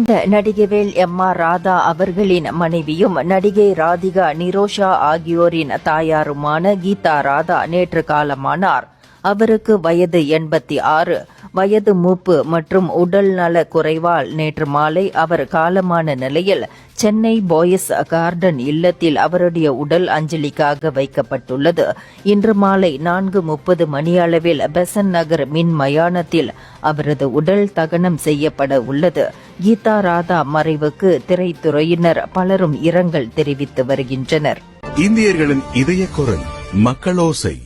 மறைந்த நடிகைவேல் எம்.ஆர். ராதா அவர்களின் மனைவியும் நடிகை ராதிகா நிரோஷா ஆகியோரின் தாயாருமான கீதா ராதா நேற்று காலமானார். அவருக்கு வயது 86. வயது மூப்பு மற்றும் உடல் நல குறைவால் நேற்று மாலை அவர் காலமான நிலையில் சென்னை பாய்ஸ் கார்டன் இல்லத்தில் அவருடைய உடல் அஞ்சலிக்காக வைக்கப்பட்டுள்ளது. இன்று மாலை 4:30 மணியளவில் பெசன்ட் நகர் மின் மயானத்தில் அவரது உடல் தகனம் செய்யப்பட உள்ளது. கீதா ராதா மறைவுக்கு திரைத்துறையினர் பலரும் இரங்கல் தெரிவித்து வருகின்றனர். இந்தியர்களின் இதய குரல் மக்களோசை.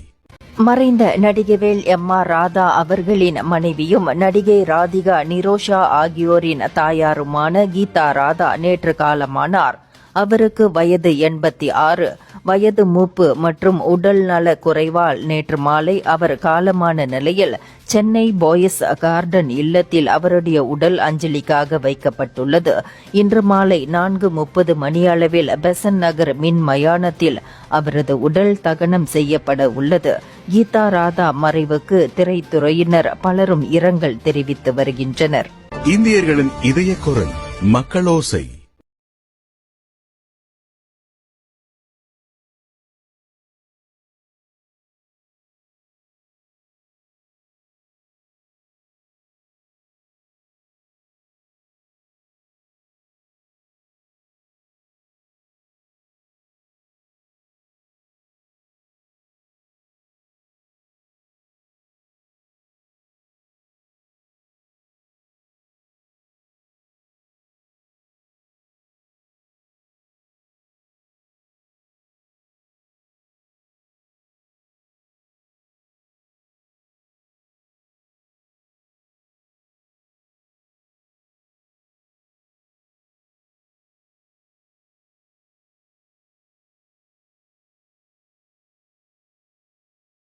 மறைந்த நடிகைவேல் எம்.ஆர். ராதா அவர்களின் மனைவியும் நடிகை ராதிகா நிரோஷா ஆகியோரின் தாயாருமான கீதா ராதா நேற்று காலமானார். அவருக்கு வயது 86. வயது மூப்பு மற்றும் உடல் நல குறைவால் நேற்று மாலை அவர் காலமான நிலையில் சென்னை பாய்ஸ் கார்டன் இல்லத்தில் அவருடைய உடல் அஞ்சலிக்காக வைக்கப்பட்டுள்ளது. இன்று மாலை 4:30 மணியளவில் பெசன்ட் நகர் மின் மயானத்தில் அவரது உடல் தகனம் செய்யப்பட உள்ளது. கீதா ராதா மறைவுக்கு திரைத்துறையினர் பலரும் இரங்கல் தெரிவித்து வருகின்றனர். இந்தியர்களின் இதய குரல் மக்களோசை.